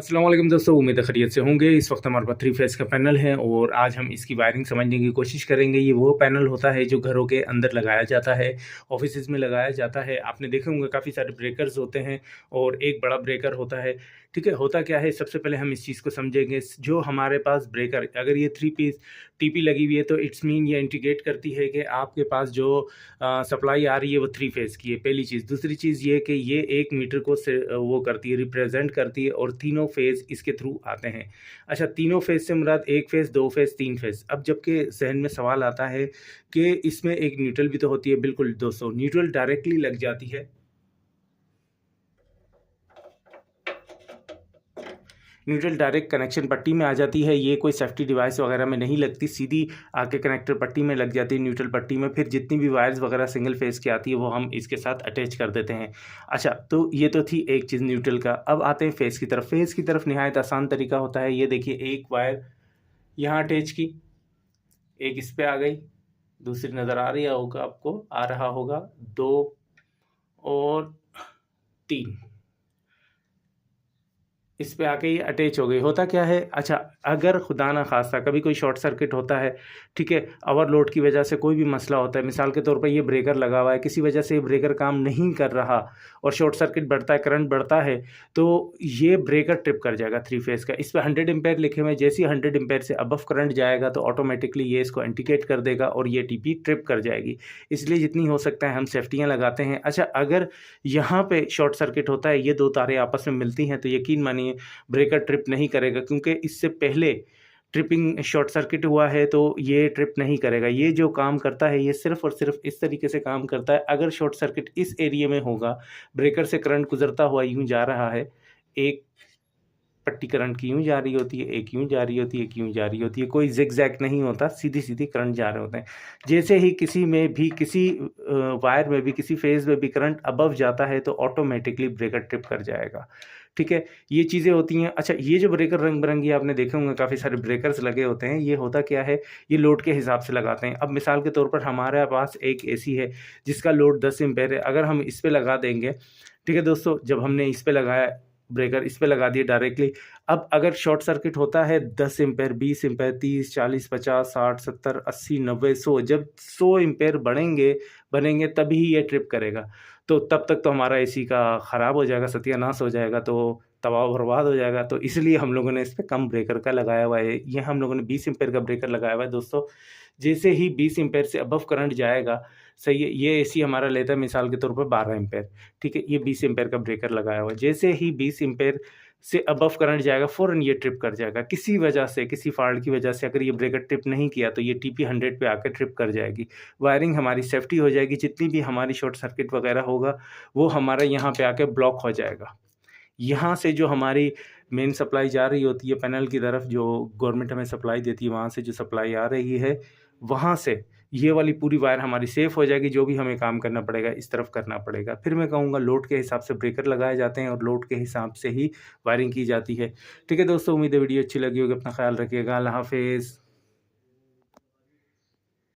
अस्सलाम वालेकुम दोस्तों, उम्मीद है खैरियत से होंगे। इस वक्त हमारे पास 3 फेज़ का पैनल है और आज हम इसकी वायरिंग समझने की कोशिश करेंगे। ये वो पैनल होता है जो घरों के अंदर लगाया जाता है, ऑफिसेज़ में लगाया जाता है। आपने देखे होंगे काफ़ी सारे ब्रेकर्स होते हैं और एक बड़ा ब्रेकर होता है, ठीक है? होता क्या है, सबसे पहले हम इस चीज़ को समझेंगे। जो हमारे पास ब्रेकर अगर ये 3 पीस टीपी लगी हुई है तो इट्स मीन ये इंडिकेट करती है कि आपके पास जो सप्लाई आ रही है वो 3 फेज़ की है, पहली चीज़। दूसरी चीज़ ये कि ये 1 मीटर को वो करती है, रिप्रेजेंट करती है और तीनों फेज़ इसके थ्रू आते हैं। अच्छा, तीनों फेज़ से मुराद 1 फेज़, 2 फेज़, 3 फेज़। अब जबकि ज़हन में सवाल आता है कि इसमें एक न्यूट्रल भी तो होती है। बिल्कुल दोस्तों, न्यूट्रल डायरेक्टली लग जाती है। न्यूट्रल डायरेक्ट कनेक्शन पट्टी में आ जाती है। ये कोई सेफ्टी डिवाइस वगैरह में नहीं लगती, सीधी आके कनेक्टर पट्टी में लग जाती है, न्यूट्रल पट्टी में। फिर जितनी भी वायर्स वगैरह सिंगल फेज़ की आती है वो हम इसके साथ अटैच कर देते हैं। अच्छा, तो ये तो थी एक चीज़ न्यूट्रल का। अब आते हैं फेज़ की तरफ। फेज़ की तरफ निहायत आसान तरीका होता है। ये देखिए, एक वायर यहाँ अटैच की, एक इस पे आ गई, दूसरी नज़र आ रही होगा आपको, आ रहा होगा, 2 और 3 इस पे आके ये अटैच हो गई। होता क्या है, अच्छा, अगर खुदा ना खास्ता कभी कोई शॉर्ट सर्किट होता है, ठीक है, ओवरलोड की वजह से कोई भी मसला होता है, मिसाल के तौर पे ये ब्रेकर लगा हुआ है, किसी वजह से ये ब्रेकर काम नहीं कर रहा और शॉर्ट सर्किट बढ़ता है, करंट बढ़ता है, तो ये ब्रेकर ट्रिप कर जाएगा 3 फेज़ का। इस पे 100 एम्पेयर लिखे हुए हैं। जैसे ही 100 एम्पेयर से अबव करंट जाएगा तो ऑटोमेटिकली ये इसको इंडिकेट कर देगा और ये टीपी ट्रिप कर जाएगी। इसलिए जितनी हो सकता है हम सेफ्टियाँ लगाते हैं। अच्छा, अगर यहाँ पे शॉर्ट सर्किट होता है, ये 2 तारें आपस में मिलती हैं, तो यकीन मानिए ब्रेकर ट्रिप नहीं करेगा, क्योंकि इससे पहले ट्रिपिंग शॉर्ट सर्किट हुआ है तो ये ट्रिप नहीं करेगा। ये जो काम करता है ये सिर्फ़ और सिर्फ़ इस तरीके से काम करता है। अगर शॉर्ट सर्किट इस एरिया में होगा, ब्रेकर से करंट गुज़रता हुआ यूँ जा रहा है, एक पट्टी करंट की यूँ जा रही होती है, एक यूँ जा रही होती है, एक यूँ जा रही होती है, कोई ज़िगज़ैग नहीं होता, सीधी-सीधी करंट जा रहे होते हैं। जैसे ही किसी में भी किसी वायर में भी किसी फ़ेज़ में भी करंट अबव जाता है तो ऑटोमेटिकली ब्रेकर ट्रिप कर जाएगा, ठीक है? ये चीज़ें होती हैं। अच्छा, ये जो ब्रेकर रंग-बिरंगी आपने देखे होंगे काफ़ी सारे ब्रेकर्स लगे होते हैं, ये होता क्या है, ये लोड के हिसाब से लगाते हैं। अब मिसाल के तौर पर हमारे पास एक एसी है जिसका लोड 10 एम्पीयर है, अगर हम इस पे लगा देंगे, ठीक है दोस्तों, जब हमने इस पे लगाया ब्रेकर, इस पे लगा दिए डायरेक्टली, अब अगर शॉर्ट सर्किट होता है 10 एम्पीयर, 20 एम्पीयर, 30, 40, 50, 60, 70, 80, 90, 100, जब 100 एम्पीयर बनेंगे तभी ये ट्रिप करेगा। तो तब तक तो हमारा एसी का ख़राब हो जाएगा, सत्यानाश हो जाएगा, तो तबाह बर्बाद हो जाएगा। तो इसलिए हम लोगों ने इस पे कम ब्रेकर का लगाया हुआ है। ये हम लोगों ने 20 एम्पीयर का ब्रेकर लगाया हुआ है दोस्तों। जैसे ही 20 एम्पीयर से अबव करंट जाएगा, सही है, ये एसी हमारा लेता है मिसाल के तौर पर 12 एम्पीयर, ठीक है? ये 20 एम्पीयर का ब्रेकर लगाया हुआ है। जैसे ही 20 एम्पीयर से अबव करंट जाएगा, फ़ौरन ये ट्रिप कर जाएगा। किसी वजह से, किसी फ़ॉल्ट की वजह से अगर ये ब्रेकर ट्रिप नहीं किया तो ये टीपी 100 पे आकर ट्रिप कर जाएगी। वायरिंग हमारी सेफ्टी हो जाएगी, जितनी भी हमारी शॉर्ट सर्किट वगैरह होगा, वो हमारा यहाँ पे आके ब्लॉक हो जाएगा। यहाँ से जो हमारी मेन सप्लाई जा रही होती है पैनल की तरफ, जो गवर्नमेंट हमें सप्लाई देती है, वहाँ से जो सप्लाई आ रही है, वहाँ से ये वाली पूरी वायर हमारी सेफ़ हो जाएगी। जो भी हमें काम करना पड़ेगा इस तरफ करना पड़ेगा। फिर मैं कहूँगा लोड के हिसाब से ब्रेकर लगाए जाते हैं और लोड के हिसाब से ही वायरिंग की जाती है। ठीक है दोस्तों, उम्मीद है वीडियो अच्छी लगी होगी। अपना ख़्याल रखिएगा। अल्लाह हाफ़िज़।